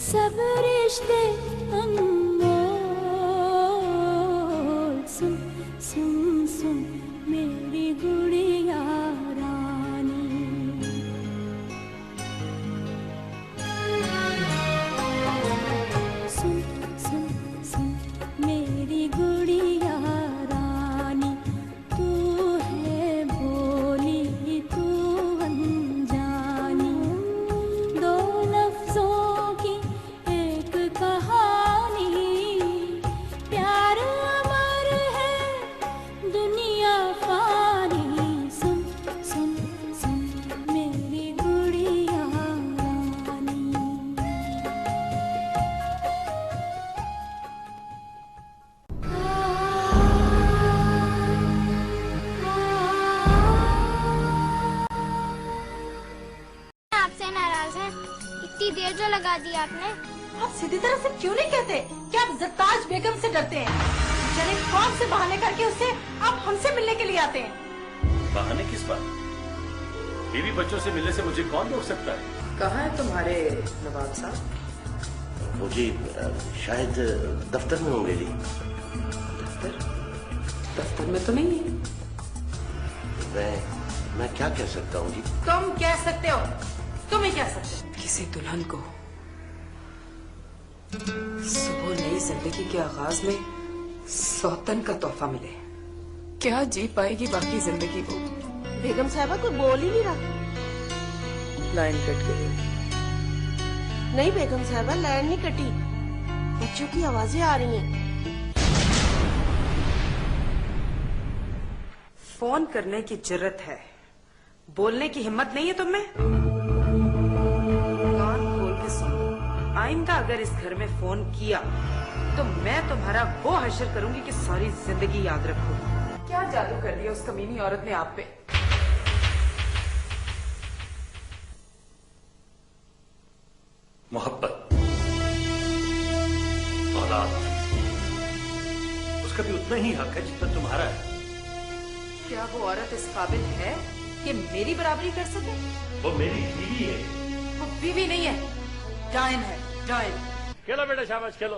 सब रिश्ते अनमोल। सुन सुन सुन मेरी गुड़िया रानी। सुन सुन सुन मेरी गुड़िया रानी। तू है भोली तू अनजानी। दो लफ्जों की एक कहानी। प्यार अमर है दुनिया फानी। सुन सुन सुन मेरी गुड़िया रानी। आपसे नाराज हैं। इतनी देर जो लगा दी आपने। आप सीधी तरह से क्यों नहीं कहते कि आप ज़रताज बेगम से डरते हैं? जाने कौन से बहाने करके उससे आप हमसे मिलने के लिए आते हैं? बहाने किस बात? बीवी बच्चों से मिलने से मुझे कौन रोक सकता है? कहाँ है तुम्हारे नवाब साहब? वो जी शायद दफ्तर में होंगे जी। दफ्तर? दफ्तर में तो नहीं है। मैं क्या कह सकता हूँ जी? तुम कह सकते हो, तुम ही कह सकते हो। किसी दुल्हन को सुबह नई जिंदगी के आगाज में सौतन का तोहफा मिले, क्या जी पाएगी बाकी जिंदगी वो? बेगम साहबा कोई बोल ही नहीं रहा। लाइन कट गई। नहीं बेगम साहबा, लाइन नहीं कटी, बच्चों की आवाजें आ रही हैं। फोन करने की जरूरत है, बोलने की हिम्मत नहीं है तुम में? कान खोल के सुनो, आइंदा अगर इस घर में फोन किया तो मैं तुम्हारा वो हश्र करूंगी कि सारी जिंदगी याद रखोगी। क्या जादू कर दिया उस कमीनी औरत ने आप पे? मोहब्बत, औलाद, उसका भी उतना ही हक है जितना तुम्हारा है। क्या वो औरत इस काबिल है कि मेरी बराबरी कर सके? वो मेरी बीवी है। वो बीवी नहीं है, डायन है, डायन। खेलो बेटा, शाबाश खेलो।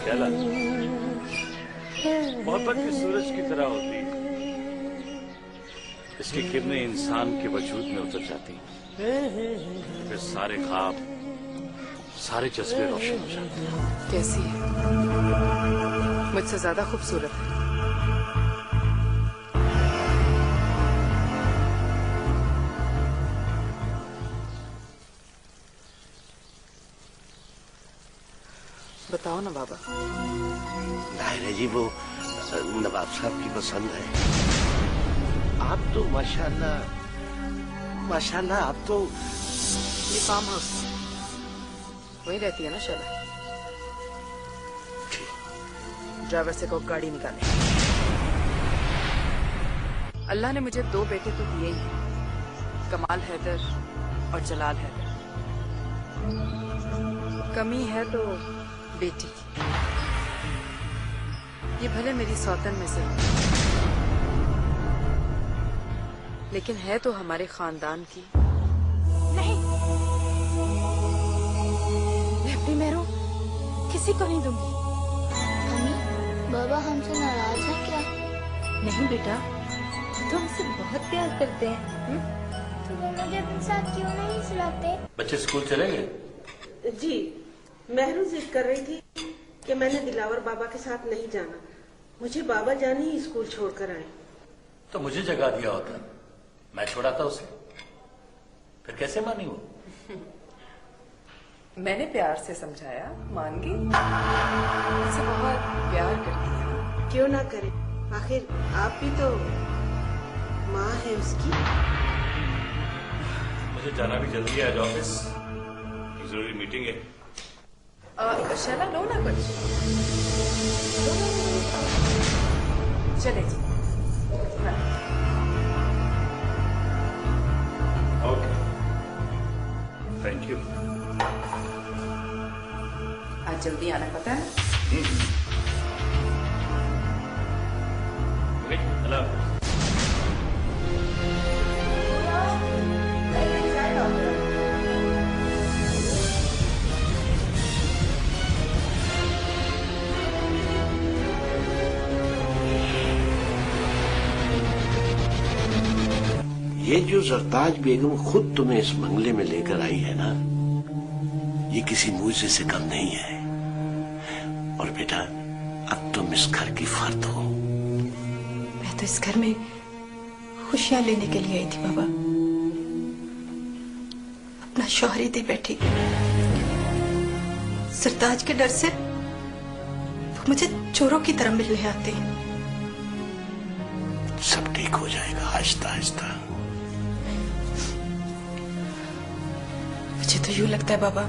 खेला। मोहब्बत भी सूरज की तरह होती है, इसकी किरणें इंसान के वजूद में उतर जाती हैं, फिर सारे ख्वाब, सारे जज्बे रोशन हो जाते हैं। कैसी है? मुझसे ज्यादा खूबसूरत है। बताओ ना बाबा। जाहिर है जी वो नवाब साहब की पसंद है। आप तो माशाल्लाह माशाल्लाह, आप तो ये फार्म हाउस वही रहती है ना शला? ड्राइवर से को गाड़ी निकाले। अल्लाह ने मुझे दो बेटे तो दिए ही, कमाल हैदर और जलाल हैदर। कमी है तो बेटी की। ये भले मेरी सौतन में से हो, लेकिन है तो हमारे खानदान की। नहीं, मैं अपनी मेहरों किसी को नहीं दूंगी। मम्मी, बाबा हमसे नाराज है क्या? नहीं बेटा, तुम हमसे बहुत प्यार करते हैं। तो वो मुझे अपने साथ क्यों नहीं सुलाते? बच्चे स्कूल चलेंगे? जी, मेहरू जिद कर रही थी कि मैंने दिलावर बाबा के साथ नहीं जाना, मुझे बाबा जान ही स्कूल छोड़कर आए। तो मुझे जगा दिया होता, मैं छोड़ाता उसे। फिर कैसे मानी वो? मैंने प्यार से समझाया, मान गई। उससे बहुत प्यार करती है। क्यों ना करे, आखिर आप भी तो माँ है उसकी। मुझे जाना भी जल्दी है, आज ऑफिस जरूरी मीटिंग है। शैला लो ना कुछ। चले जी। Okay, thank you. आज जल्दी आना पता है? अल्लाह हाफ़िज़। ये जो सरताज बेगम खुद तुम्हें इस बंगले में लेकर आई है ना, ये किसी मूजिजे से कम नहीं है। और बेटा, अब तुम इस घर की फर्द हो। मैं तो इस घर में खुशियां लेने के लिए आई थी बाबा, अपना शौहर ही दे बैठी। सरताज के डर से वो मुझे चोरों की तरह मिलने आते हैं। सब ठीक हो जाएगा आहिस्ता आहिस्ता। मुझे तो यूं लगता है बाबा,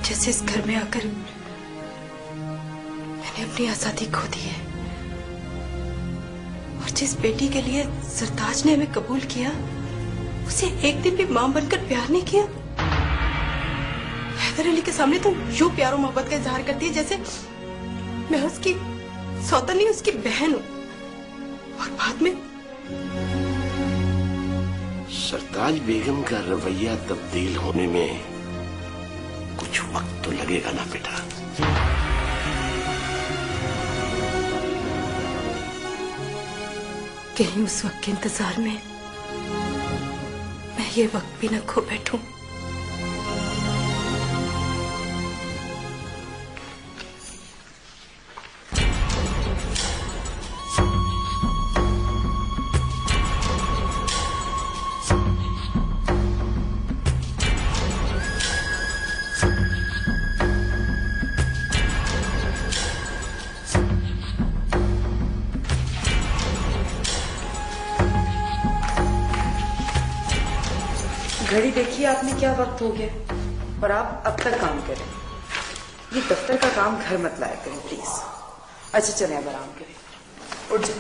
जैसे इस घर में आकर मैंने अपनी आजादी खो दी है। और जिस बेटी के लिए सरताज ने हमें कबूल किया, उसे एक दिन भी मां बनकर प्यार नहीं किया। हैदर अली के सामने तो यूं प्यार और मोहब्बत का इजहार करती है जैसे मैं उसकी सौतन नहीं, उसकी बहन हूं। और बाद में सरताज बेगम का रवैया तब्दील होने में कुछ वक्त तो लगेगा ना बेटा। कहीं उस वक्त के इंतजार में मैं ये वक्त भी न खो बैठूं। घड़ी देखिए आपने, क्या वक्त हो गया और आप अब तक काम करें। ये दफ्तर का काम घर मत लाया करें प्लीज। अच्छा चले अब आराम करें, उठ जाए।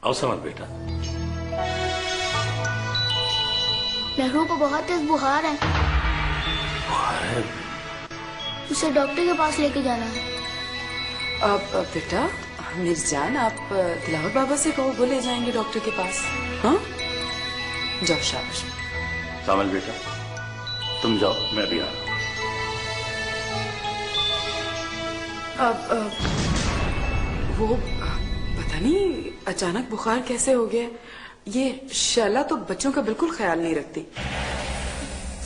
आओ समझ बेटा। नेहरू को बहुत तेज बुखार है, बुखार है? उसे डॉक्टर के पास लेके जाना है। अब बेटा मेरी जान, आप दिलावर बाबा से कहो, वो ले जाएंगे डॉक्टर के पास। हाँ जाओ, शाबाश। सामल बेटा तुम जाओ, मैं भी आ रहा हूं। अब वो पता नहीं अचानक बुखार कैसे हो गया। ये शैला तो बच्चों का बिल्कुल ख्याल नहीं रखती।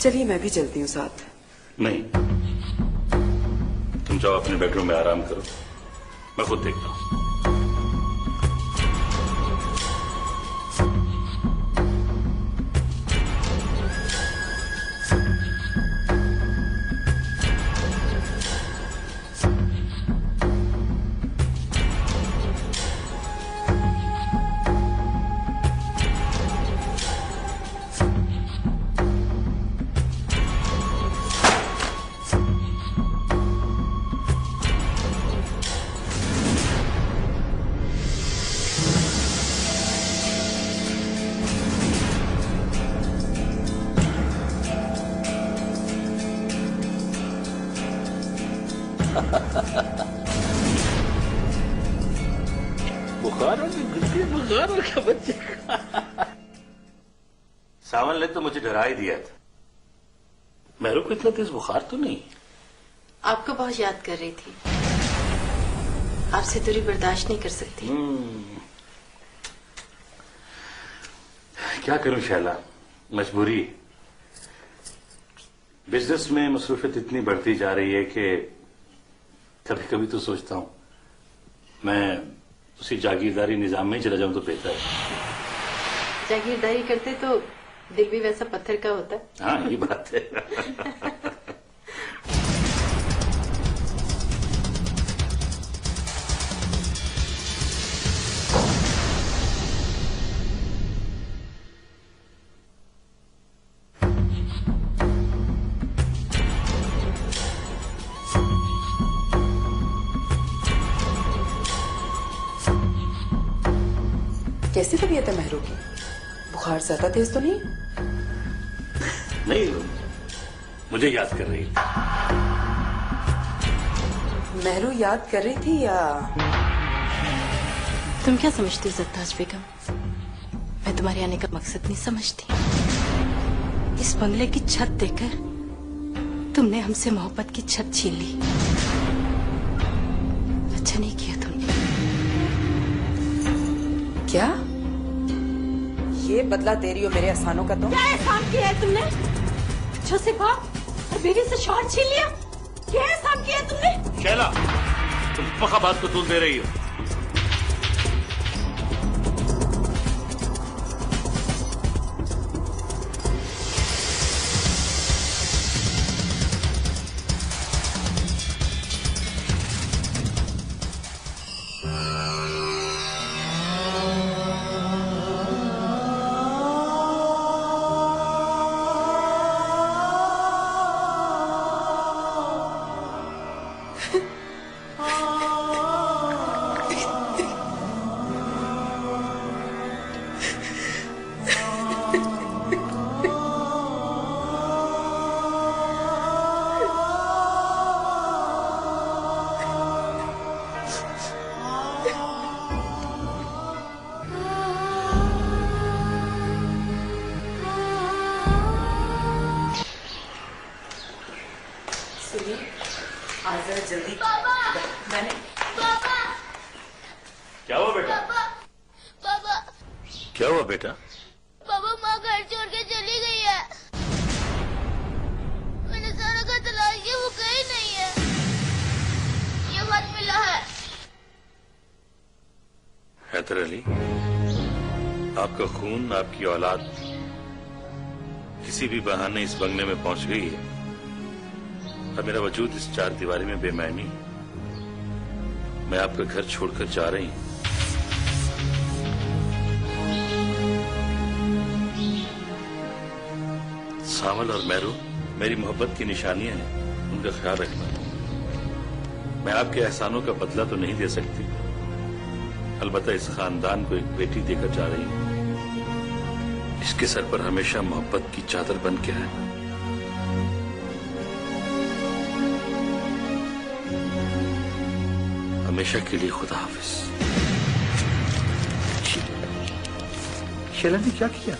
चलिए मैं भी चलती हूँ साथ। नहीं, तुम जाओ अपने बेडरूम में आराम करो, मैं खुद देखता हूं। बुखार और बुखार और क्या बच्चे सावन ने तो मुझे डरा ही दिया था। मेहरू को इतना तेज बुखार तो नहीं। आपको बहुत याद कर रही थी, आपसे दूरी बर्दाश्त नहीं कर सकती। क्या करूं शैला, मजबूरी। बिजनेस में मसरूफियत इतनी बढ़ती जा रही है कि कभी कभी तो सोचता हूं मैं उसी जागीरदारी निजाम में ही चला जाऊं तो बेहतर है। जागीरदारी करते तो दिल भी वैसा पत्थर का होता है। हाँ ये बात है। कैसी तबीयत है मेहरू की? बुखार ज्यादा तेज तो नहीं? नहीं, मुझे याद कर रही थी। मेहरू याद कर रही थी या? तुम क्या समझती हो सरताज बेगम? मैं तुम्हारे आने का मकसद नहीं समझती। इस बंगले की छत देखकर तुमने हमसे मोहब्बत की छत छीन ली। अच्छा नहीं किया तुमने। क्या ये बदला दे रही हो मेरे एहसानों का? तुम क्या एहसान किया है तुमने? जोसेफा और बीवी से शॉर्ट छीन लिया। क्या एहसान किया है तुमने? शैला, तुम पक्का बात को तूल दे रही हो। जल्दी। पापा, मैंने पापा, क्या हुआ बेटा? पापा, पापा, क्या हुआ बेटा? पापा माँ घर छोड़ के चली गई है। मैंने सारा घर तलाश किया, वो कहीं नहीं है। ये खत मिला है। हैदर अली, आपका खून, आपकी औलाद किसी भी बहाने इस बंगले में पहुंच गई है और मेरा वजूद इस चार दीवारी में बेमायनी। मैं आपका घर छोड़कर जा रही हूं। सावल और मैरू मेरी मोहब्बत की निशानियां हैं, उनका ख्याल रखना। मैं आपके एहसानों का बदला तो नहीं दे सकती, अलबत्ता इस खानदान को एक बेटी देकर जा रही हूं। इसके सर पर हमेशा मोहब्बत की चादर बन के है। हमेशा के लिए खुदा हाफिज। शैला ने क्या किया?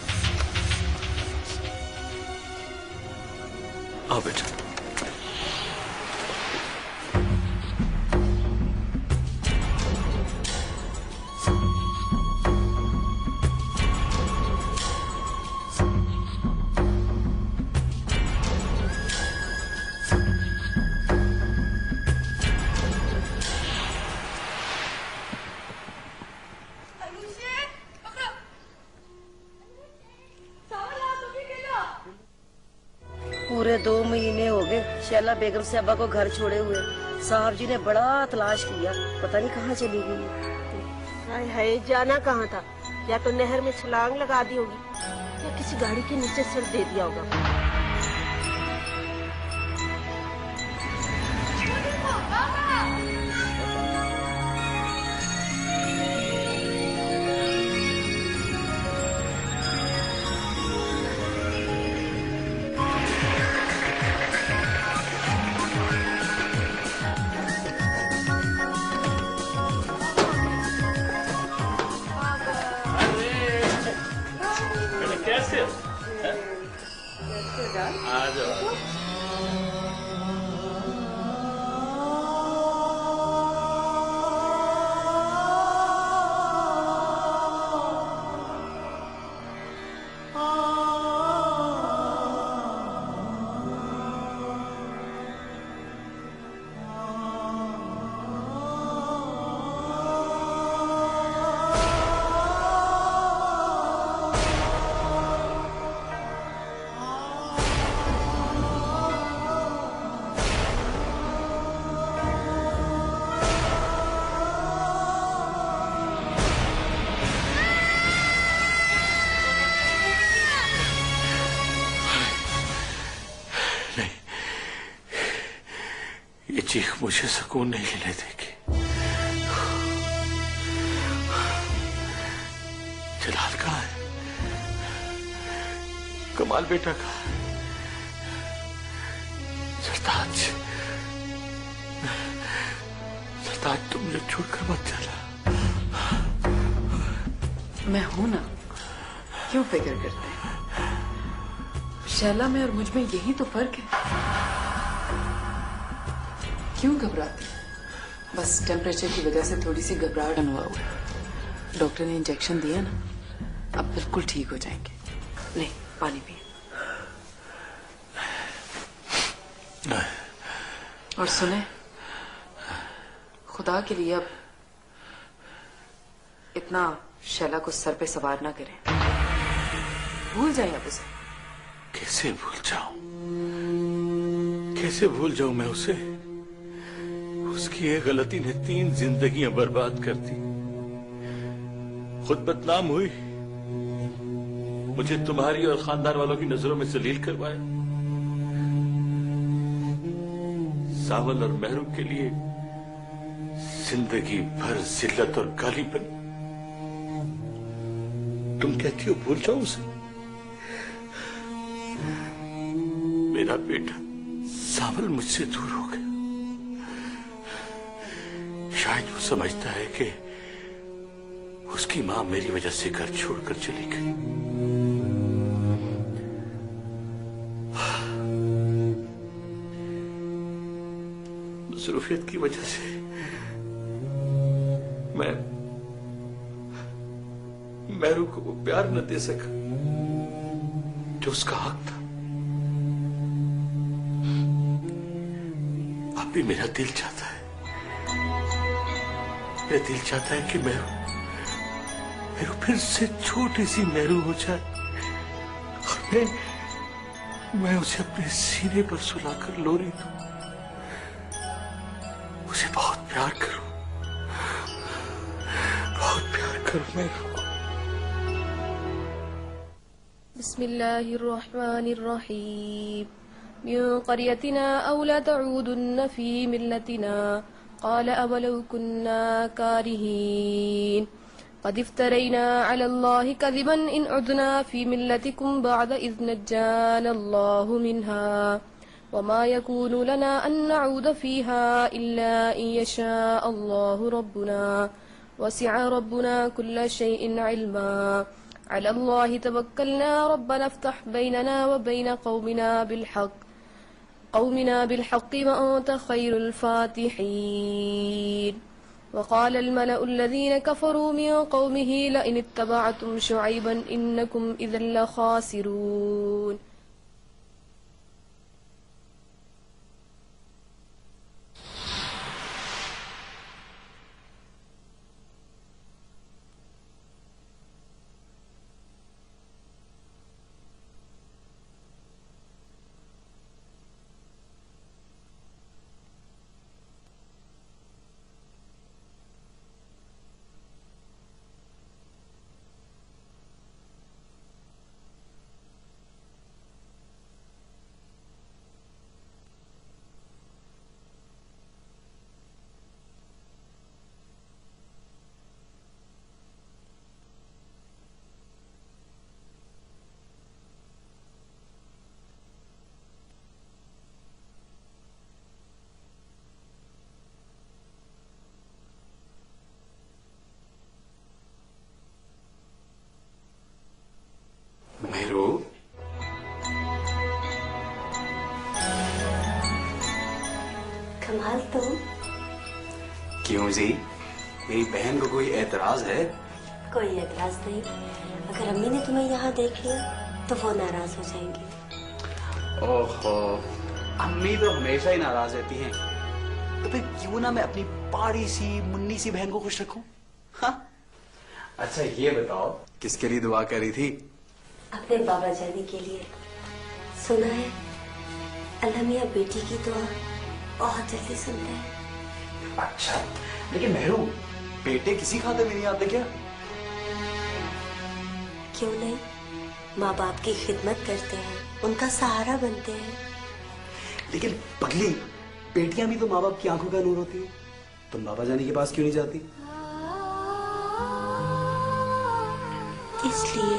आओ बेटा। पूरे 2 महीने हो गए शैला बेगम से अब्बा को घर छोड़े हुए। साहब जी ने बड़ा तलाश किया, पता नहीं कहाँ चली गई। हाय हाय, जाना कहाँ था? या तो नहर में छलांग लगा दी होगी या किसी गाड़ी के नीचे सिर दे दिया होगा। कैसे आ जाओ। ये चीख मुझे सुकून नहीं लेने देगी। जलाल कहाँ है? कमाल बेटा कहाँ है? सरताज, सरताज तुम मुझे छोड़कर मत चला। मैं हूं ना, क्यों फिक्र करते हैं? शैला में और मुझ में यही तो फर्क है। क्यों घबराती? बस टेम्परेचर की वजह से थोड़ी सी घबराहट हुआ हुआ। डॉक्टर ने इंजेक्शन दिया ना, अब बिल्कुल ठीक हो जाएंगे। नहीं, पानी पिए। और सुने, खुदा के लिए अब इतना शैला को सर पे सवार ना करें। भूल जाए अब उसे। कैसे भूल जाऊं? कैसे भूल जाऊं मैं उसे? उसकी एक गलती ने 3 जिंदगियां बर्बाद कर दी। खुद बदनाम हुई, मुझे तुम्हारी और खानदान वालों की नजरों में जलील करवाया। सावल और महरू के लिए जिंदगी भर जिल्लत और गाली बनी। तुम कहती हो भूल जाओ उसे? मेरा बेटा सावल मुझसे दूर हो गया। शायद वो समझता है कि उसकी मां मेरी वजह से घर छोड़कर चली गई। मसरूफियत की वजह से मैं महरू को वो प्यार न दे सका जो उसका हक था। अब भी मेरा दिल चाहता है, मेरा दिल चाहता है कि महरू फिर से छोटी सी महरू हो जाए और मैं उसे अपने सीने पर सुलाकर लोरी दूं, उसे बहुत प्यार करूं, बहुत प्यार करूं महरू। बिस्मिल्लाहिर्रहमानिर्रहीम। मिन क़रियतिना औ ला तऊदुन्न फी मिल्लतिना क़ाल अवलौ कुन्ना कारिहीन क़द इफ्तरैना अलल्लाहि कज़िबन इन उदना फी मिल्लतिकुम बअद इज़ नज्जाना अल्लाहु मिन्हा वमा यकूनु लना अन नऊद फीहा इल्ला इन यशा अल्लाहु रब्बुना वसिअ रब्बुना कुल्ल शैइन इल्मा अलल्लाहि तवक्कलना रब्बना इफ्तह बैनना व बैन कौमिना बिलहक़्क़ि व अंत खैरुल फातिहीन। वक़ाल अल-मलअु अल्लज़ीन कफ़रू मिन क़ौमिही लइन इत्तबअतुम शुअयबन इन्नकुम इज़न लख़ासिरून। महरू, कमाल तुम। क्यों जी, मेरी बहन को कोई एतराज है? कोई एतराज नहीं। अगर अम्मी ने तुम्हें यहाँ देख लिया तो वो नाराज हो जाएंगी। ओहो, अम्मी तो हमेशा ही नाराज रहती हैं। तो फिर क्यों ना मैं अपनी पाड़ी सी मुन्नी सी बहन को खुश रखूं? हाँ? अच्छा ये बताओ, किसके लिए दुआ करी थी? अपने बाबा जाने के लिए। सुना है अल्लाह मियां बेटी की दुआ बहुत जल्दी सुनता है। अच्छा, लेकिन महरू, बेटे किसी खाते में नहीं आते क्या? क्यों नहीं, माँ बाप की खिदमत करते हैं, उनका सहारा बनते हैं। लेकिन पगली, बेटियां भी तो माँ बाप की आंखों का नूर होती है। तुम बाबा जाने के पास क्यों नहीं जाती? इसलिए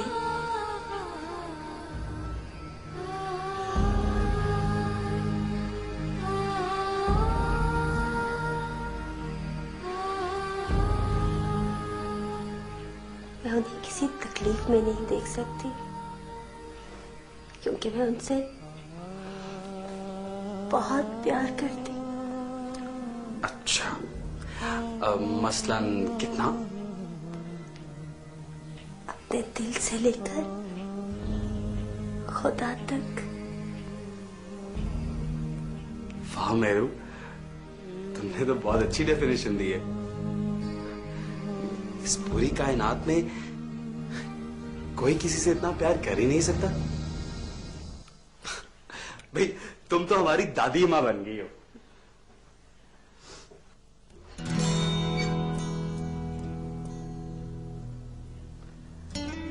मैं उन्हें किसी तकलीफ में नहीं देख सकती, क्योंकि मैं उनसे बहुत प्यार करती। अच्छा, मसलन कितना? अपने दिल से लेकर खुदा तक। वाह मेरू, तुमने तो बहुत अच्छी डेफिनेशन दी है। इस पूरी कायनात में कोई किसी से इतना प्यार कर ही नहीं सकता। भाई तुम तो हमारी दादी माँ बन गई हो।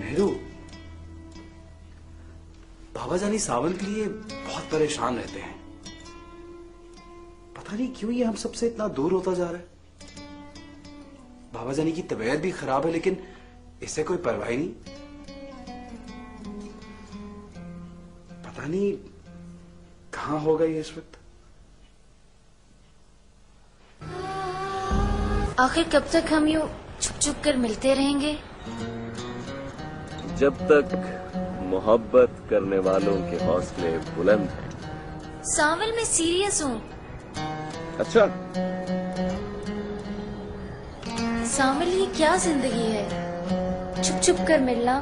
नेहरू, बाबा जानी सावन के लिए बहुत परेशान रहते हैं। पता नहीं क्यों ये हम सबसे इतना दूर होता जा रहा है। बाबा जानी की तबीयत भी खराब है लेकिन इससे कोई परवाह नहीं। पता नहीं कहां होगा ये इस वक्त। आखिर कब तक हम यूं छुप छुप कर मिलते रहेंगे? जब तक मोहब्बत करने वालों के हौसले बुलंद हैं। सावल मैं सीरियस हूँ। अच्छा, सावल ये क्या जिंदगी है? छुप छुप कर मिलना,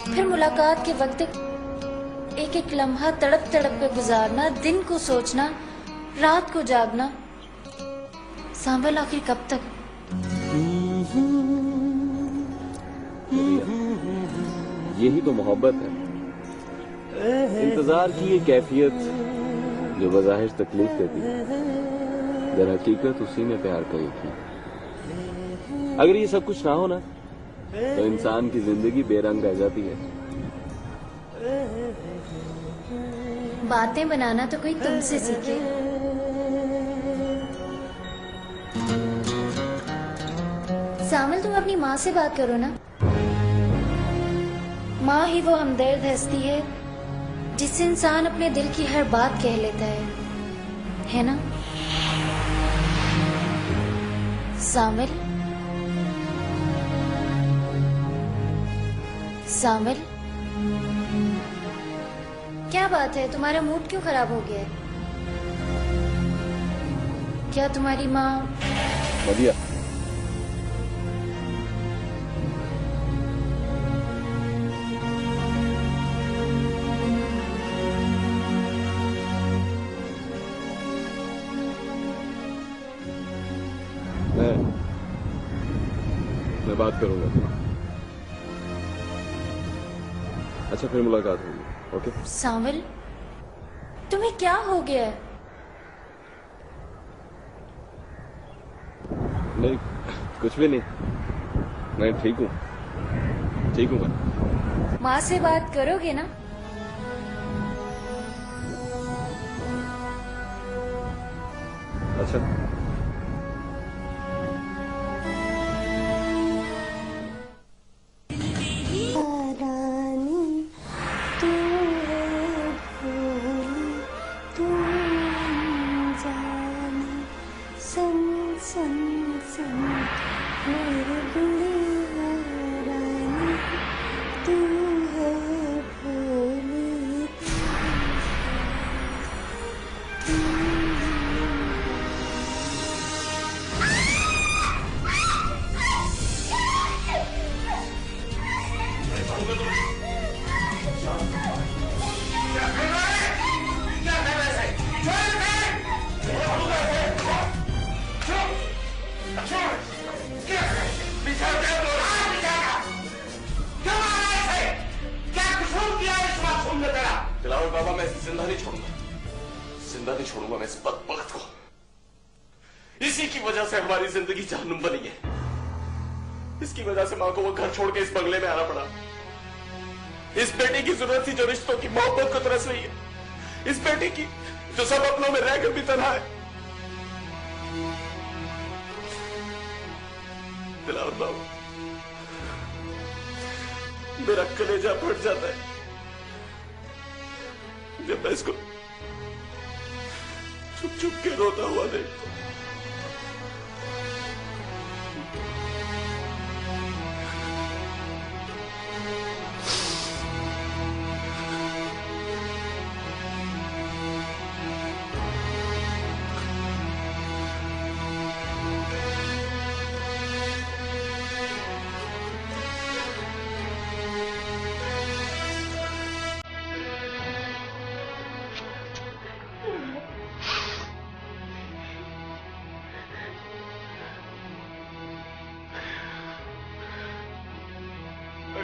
फिर मुलाकात के वक्त एक एक लम्हा तड़प तड़प कर गुजारना, दिन को सोचना, रात को जागना। सावल आखिर कब तक? यही तो मोहब्बत है। इंतजार की ये कैफियत जो बज़ाहिर तकलीफ देती है, दर हकीकत उसी ने प्यार करी थी। अगर ये सब कुछ ना हो ना, तो इंसान की जिंदगी बेरंग रह जाती है। बातें बनाना तो कोई तुमसे सीखे। सावल तुम अपनी माँ से बात करो ना। माँ ही वो हमदर्द हस्ती है जिससे इंसान अपने दिल की हर बात कह लेता है ना? सावल, सावल, क्या बात है? तुम्हारा मूड क्यों खराब हो गया है? क्या तुम्हारी माँ? मदिया, मैं बात करूंगा। अच्छा, फिर मुलाकात होगी। ओके? सावल, तुम्हें क्या हो गया है? नहीं, कुछ भी नहीं, मैं ठीक हूँ, ठीक हूँ मैं। माँ से बात करोगे ना? अच्छा, जिंदगी जहन्नुम बनी है। इसकी वजह से मां को वो घर छोड़ के इस बंगले में आना पड़ा। इस बेटे की जरूरत थी जो रिश्तों की मोहब्बत को तरस रही है। इस बेटे की जो सब अपनों में रहकर भी तन्हा है। दिलावर बाबू, मेरा कलेजा फट जाता है जब मैं इसको चुप चुप के रोता हुआ देखता हूं।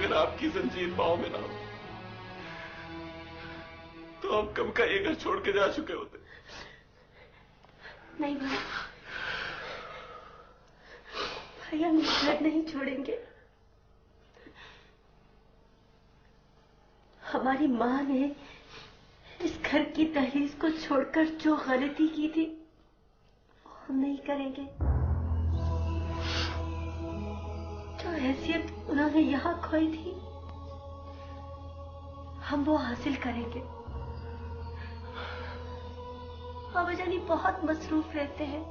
अगर आपकी जंजीर पाँव में ना हो तो हम कब का ये घर छोड़ के जा चुके होते। नहीं भाई, भाई हम घर नहीं छोड़ेंगे। हमारी माँ ने इस घर की दहलीज को छोड़कर जो गलती की थी वो हम नहीं करेंगे। जो हैसियत उन्होंने यहाँ खोई थी हम वो हासिल करेंगे। बाबा जानी बहुत मसरूफ रहते हैं,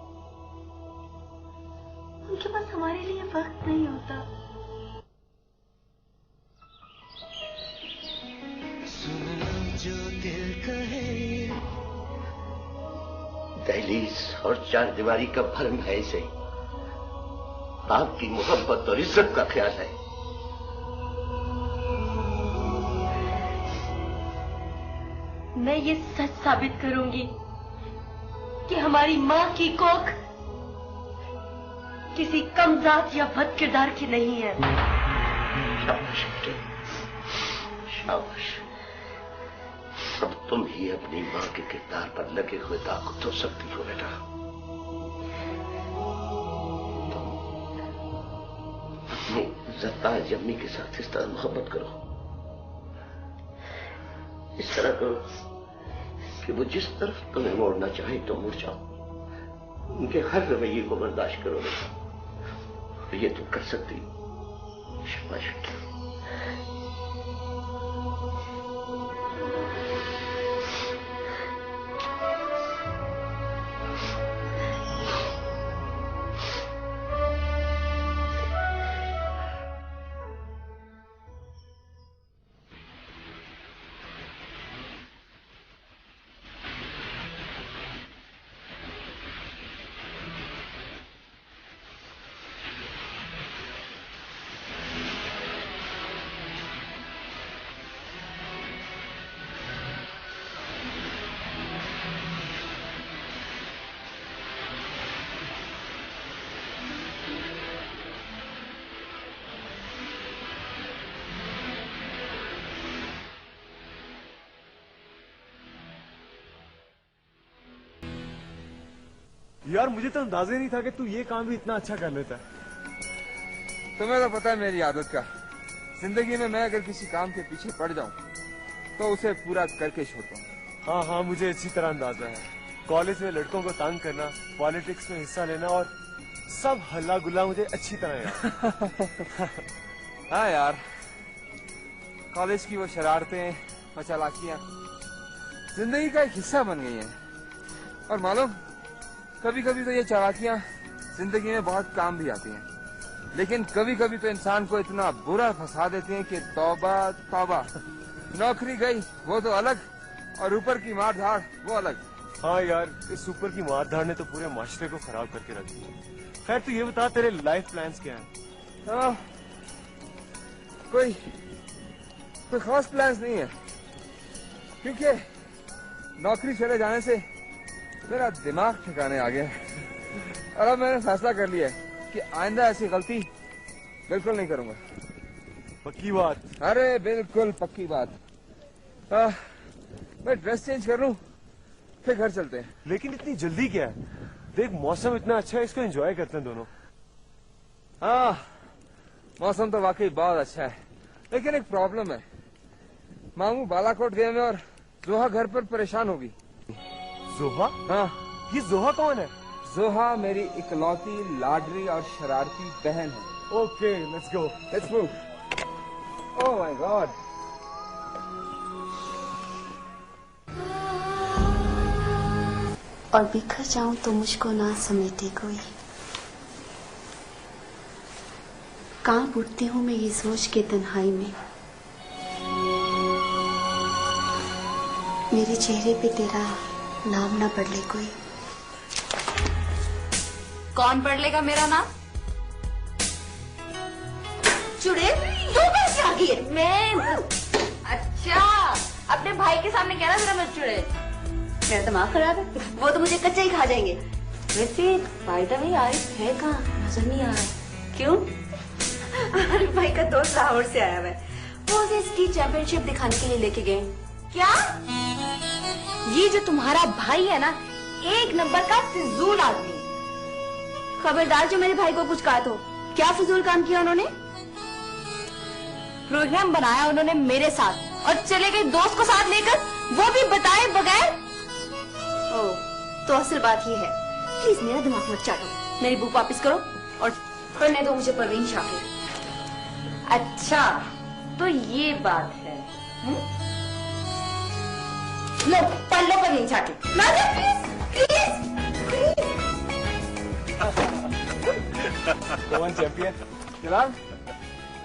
उनके पास हमारे लिए वक्त नहीं होता। जो दिल कहे दहलीज और चार दीवारी का भरम है इसे, आपकी मोहब्बत और इज्जत का ख्याल है। मैं ये सच साबित करूंगी कि हमारी माँ की कोख किसी कम जात या बद किरदार की नहीं है। शाबाश बेटे, शाबाश। अब तुम ही अपनी माँ के किरदार पर लगे हुए दाग को धो सकती हो बेटा। तुम अपनी ज़रताज अम्मी के साथ इस तरह मोहब्बत करो, इस तरह करो कि वो जिस तरफ तुम्हें मोड़ना चाहे तो मुड़ जाओ। उनके हर रवैये को बर्दाश्त करो बेटा, ये तुम कर सकती हो। शाबाश बेटा। यार मुझे तो अंदाजा ही नहीं था कि तू ये काम भी इतना अच्छा कर लेता है। तुम्हें तो पता है मेरी आदत का, जिंदगी में मैं अगर किसी काम के पीछे पड़ जाऊं तो उसे पूरा करके छोड़ता हूँ। हाँ हाँ, मुझे अच्छी तरह अंदाजा है। कॉलेज में लड़कों को तंग करना, पॉलिटिक्स में हिस्सा लेना और सब हल्ला गुल्ला मुझे अच्छी तरह याद। हाँ यार, कॉलेज की वो शरारतें और चालाकियां जिंदगी का एक हिस्सा बन गई हैं। और मालूम, कभी कभी तो ये चालाकियां जिंदगी में बहुत काम भी आती हैं, लेकिन कभी कभी तो इंसान को इतना बुरा फंसा देती हैं कि तौबा तौबा। नौकरी गई वो तो अलग, और ऊपर की मार धाड़ वो अलग। हाँ यार, इस ऊपर की मार धाड़ ने तो पूरे माशरे को खराब करके रख दिया। खैर तू ये बता, तेरे लाइफ प्लान्स क्या हैं? कोई खास प्लान्स नहीं है, क्योंकि नौकरी चले जाने से मेरा दिमाग ठिकाने आ गया है। और अब मैंने फैसला कर लिया है कि आइंदा ऐसी गलती बिल्कुल नहीं करूंगा। पक्की बात? अरे बिल्कुल पक्की बात। मैं ड्रेस चेंज कर लूं, फिर घर चलते हैं। लेकिन इतनी जल्दी क्या है? देख मौसम इतना अच्छा है, इसको एंजॉय करते हैं दोनों। हाँ, मौसम तो वाकई बहुत अच्छा है, लेकिन एक प्रॉब्लम है। मामू बालाकोट गए हैं और जोहा घर पर परेशान होगी। जोहा? हाँ। ये जोहा कौन है? जोहा मेरी इकलौती लाडली और शरारती बहन है। Okay, let's go, let's move. Oh my God. और बिखर जाऊं तो मुझको ना समेटे कोई। कांप उठती हूं मैं ये सोच के तन्हाई में, मेरे चेहरे पे तेरा नाम ना पढ़ ले कोई। कौन पढ़ लेगा मेरा नाम? चुड़ैल, तू कैसे आ गई? मैं अच्छा, अपने भाई के सामने कह रहा मेरा मत चुड़ैल। मेरा दिमाग खराब है, वो तो मुझे कच्चा ही खा जाएंगे। वैसे फायदा भी आरिफ है कहाँ, नजर नहीं आ रहा। क्यों? आरिफ भाई का दोस्त लाहौर से आया हुआ है, वो उसे स्की चैंपियनशिप दिखाने के लिए लेके गए। क्या? ये जो तुम्हारा भाई है ना, एक नंबर का फिजूल आदमी। खबरदार जो मेरे भाई को कुछ कहा तो। क्या फिजूल काम किया उन्होंने? प्रोग्राम बनाया उन्होंने मेरे साथ और चले गए दोस्त को साथ लेकर, वो भी बताए बगैर। ओह, तो असल बात ये है। प्लीज मेरा दिमाग मत चाटो, मेरी बुक वापस करो और पढ़ने दो मुझे परवीन शाकिर। अच्छा, तो ये बात है। लो पढ़ लो परवीन शाकिर। कौन चैंपियन? जलाल,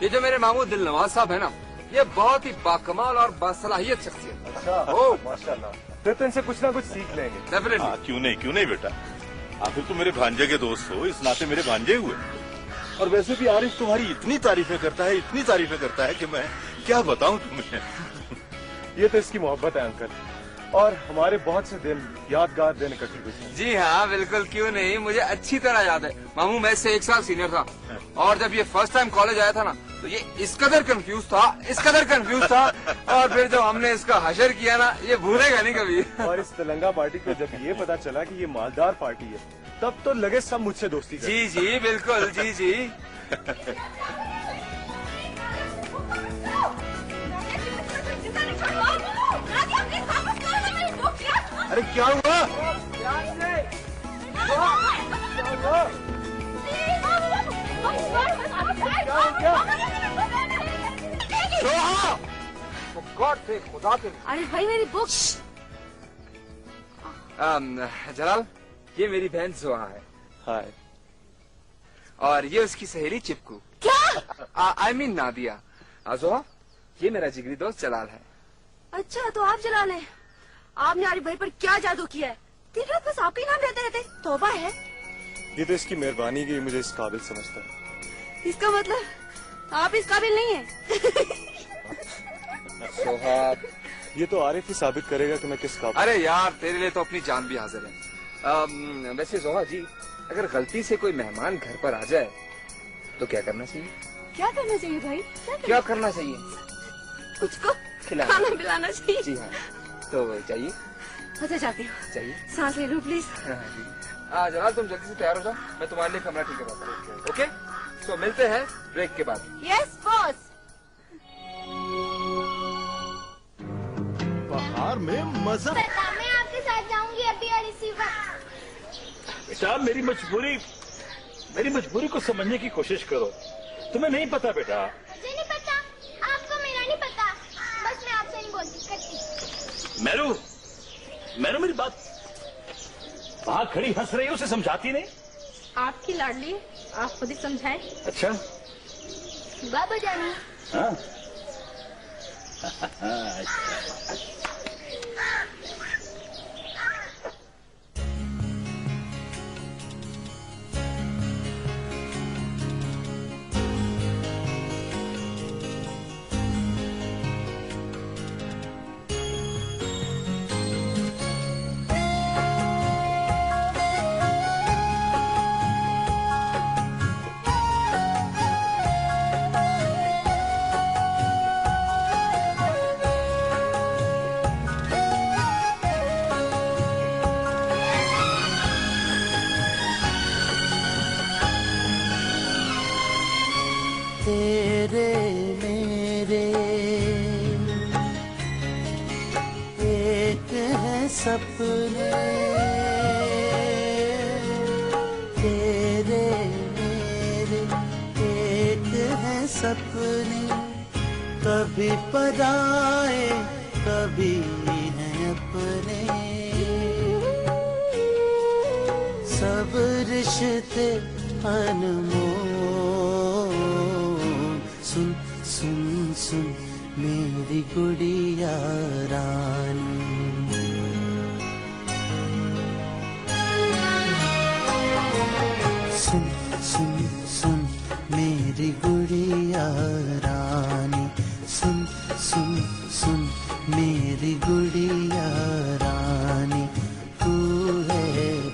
ये जो मेरे मामू दिल नवाज साहब है ना, ये बहुत ही बाकमाल और बासलाहियत शख्सियत। अच्छा, ओह माशाल्लाह। फिर तो इनसे कुछ ना कुछ सीख लेंगे। डेफिनेटली। क्यों नहीं बेटा, आखिर तुम मेरे भांजे के दोस्त हो, इस नाते मेरे भांजे हुए। और वैसे भी आरिफ तुम्हारी इतनी तारीफें करता है कि मैं क्या बताऊं तुम्हें। ये तो इसकी मोहब्बत है अंकल, और हमारे बहुत से दिन यादगार दिन इकट्ठे गुजरे। जी हाँ, बिल्कुल, क्यों नहीं, मुझे अच्छी तरह याद है। मामू मैं इससे 1 साल सीनियर था, और जब ये फर्स्ट टाइम कॉलेज आया था ना, तो ये इस कदर कंफ्यूज था, और फिर जब हमने इसका हशर किया ना, ये भूलेगा नहीं कभी। और इस तेलंगा पार्टी को जब ये पता चला कि ये मालदार पार्टी है, तब तो लगे सब मुझसे दोस्ती करें। जी बिल्कुल, जी। अरे क्या हुआ? खुदा के। अरे भाई मेरी बुक। जलाल, ये मेरी बहन जोहा है। हाय। और ये उसकी सहेली चिपकू। क्या? I mean Nadia. जोहा, ये मेरा जिगरी दोस्त जलाल है। अच्छा, तो आप जलाल हैं। आपने आरिफ भाई पर क्या जादू किया है? दिन रात बस आप ही नाम लेते रहते। तौबा है। ये तो इसकी मेहरबानी की मुझे इस काबिल समझता है। इसका मतलब आप इस काबिल नहीं है। सोहाब, ये तो आरिफ ही साबित करेगा कि मैं किस काबिल। अरे यार, तेरे लिए तो अपनी जान भी हाजिर है। वैसे जोहा जी, अगर गलती से कोई मेहमान घर पर आ जाए तो क्या करना चाहिए? क्या करना चाहिए भाई? क्या करना चाहिए? कुछ को खाना पिलाना चाहिए। जी हाँ, तो चाहिए। अच्छा, जाती हूँ। चाहिए। सांस ले लो प्लीज। जलाल, तुम जल्दी से तैयार हो जाओ, मैं तुम्हारे लिए कमरा ठीक करवाता हूँ। ओके, तो मिलते हैं ब्रेक के बाद। Yes boss. बाहर में मजा। मैं आपके साथ जाऊंगी अभी और इसी वक्त। बेटा, मेरी मजबूरी को समझने की कोशिश करो। तुम्हें नहीं पता बेटा। मुझे नहीं पता, आपको मेरा नहीं पता, बस मैं आपसे नहीं बोलती करती। मैरू मेरी बात। वहां खड़ी हंस रही है, उसे समझाती नहीं। आपकी लाडली, आप खुद ही समझाएं। अच्छा बाबा जानी। हाँ। तेरे मेरे एक है सपने, तेरे मेरे एक है सपने, कभी पराए कभी हैं अपने, सब रिश्ते अनमोल। सुन सुन सुन मेरी गुड़िया रानी, सुन सुन सुन मेरी गुड़िया रानी, सुन सुन सुन मेरी गुड़िया रानी, तू है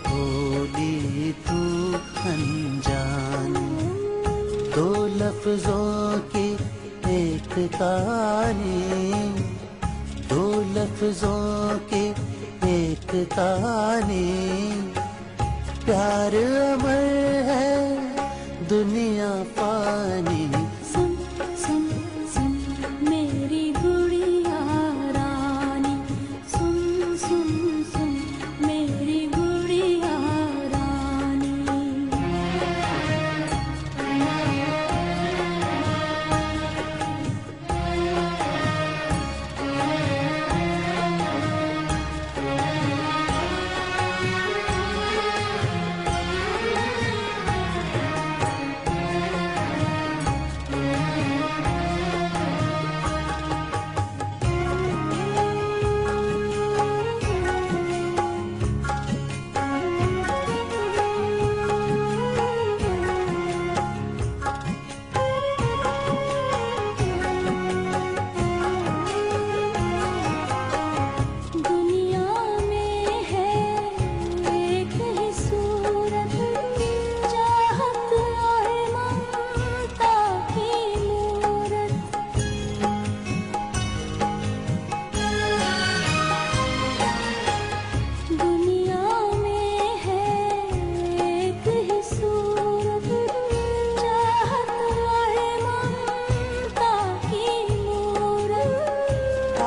भोली तू अनजानी, दो लफ्जों की एक कहानी, दो लफ्जों की एक कहानी। प्यार अमर है दुनिया पानी। सुन सुन सुन मेरी गुड़िया रानी, सुन सुन सुन मेरी गुड़िया रानी।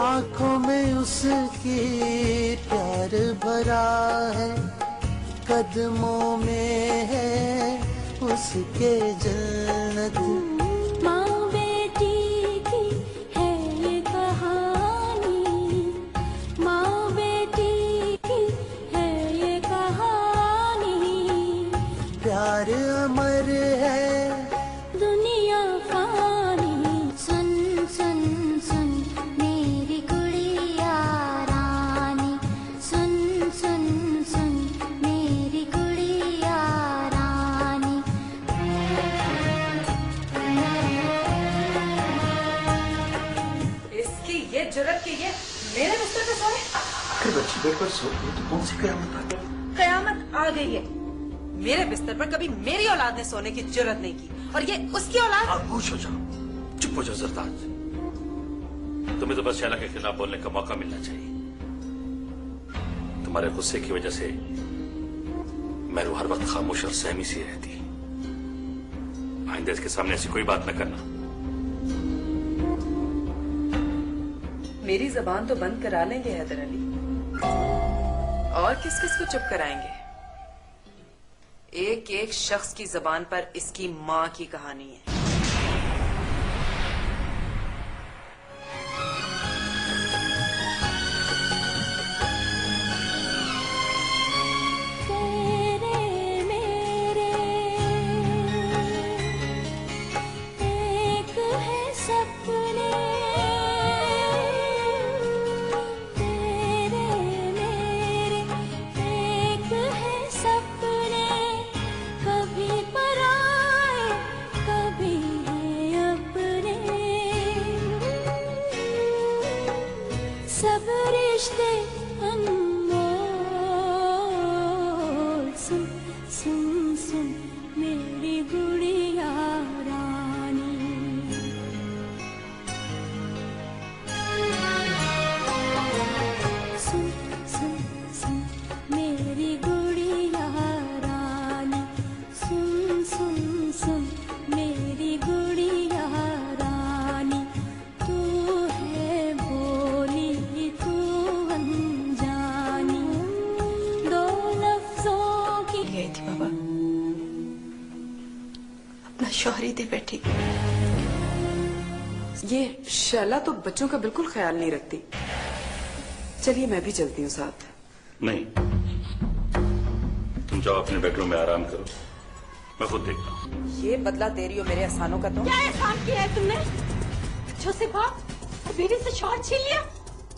आंखों में उसकी प्यार भरा है, कदमों में है उसके जन्नत। माँ बेटी की है ये कहानी, माँ बेटी की है ये कहानी। प्यार अमर है दुनिया फानी। सुन सुन सुन मेरी गुड़िया रानी, सुन सुन सुन मेरी गुड़िया रानी। इसकी ये जुर्रत की ये मेरे बिस्तर पे सोए। आखिर बच्ची बेड पर सो गई तो कौन सी कयामत आ गई? कयामत आ गई है। मेरे बिस्तर पर कभी मेरी औलाद ने सोने की जुर्रत नहीं की, और ये उसकी औलाद। खामोश हो जाओ, चुप हो जाओ जरदाज। तुम्हें तो बस शैला के खिलाफ बोलने का मौका मिलना चाहिए। तुम्हारे गुस्से की वजह से मैरू हर वक्त खामोश और सहमी सी रहती। आइंदा इसके सामने ऐसी कोई बात न करना। मेरी जबान तो बंद करा लेंगे हैदर अली, और किस किस को चुप कराएंगे? एक एक शख्स की जबान पर इसकी माँ की कहानी है। तेरे मेरे एक है सपने, तेरे मेरे एक है सपने। कभी पराए कभी है अपने, सब रिश्ते अनमोल। सुन सुन सुन मेरी गुड़िया रानी। सुन सुन सुन मेरी गुड़िया रानी, सुन सुन सुन मेरी गुड़िया रानी। तू है बोली तू अनजानी, दो लफ्जों की। गई थी बाबा, अपना शौहरी दे बैठी। ये शैला तो बच्चों का बिल्कुल ख्याल नहीं रखती। चलिए मैं भी चलती हूँ साथ। नहीं, तुम जाओ अपने बेडरूम में आराम करो, मैं खुद देखता हूँ। ये बदला दे रही हो मेरे एहसानों का तुम? क्या एहसान किया है तुमने? जोसेफा, बीवी से शौहर छीन लिया।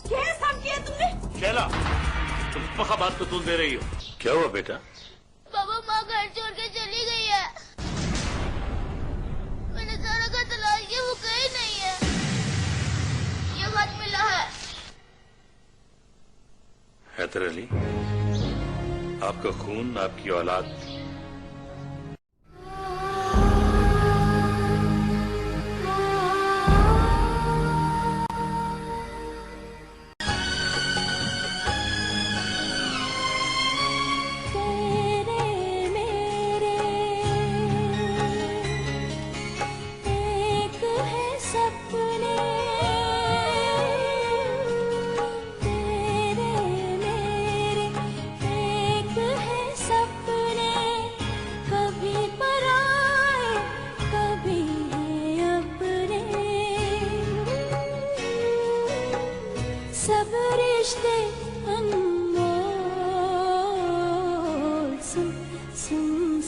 क्या एहसान किया है तुमने? शैला, तुम पक्का बात को तूल दे रही हो। क्या हुआ बेटा? पापा, माँ घर छोड़ के चली गई है। मैंने सारा घर तलाश किया, वो कहीं नहीं है। ये बात मिला है। हैदर अली, आपका खून, आपकी औलाद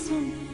सुन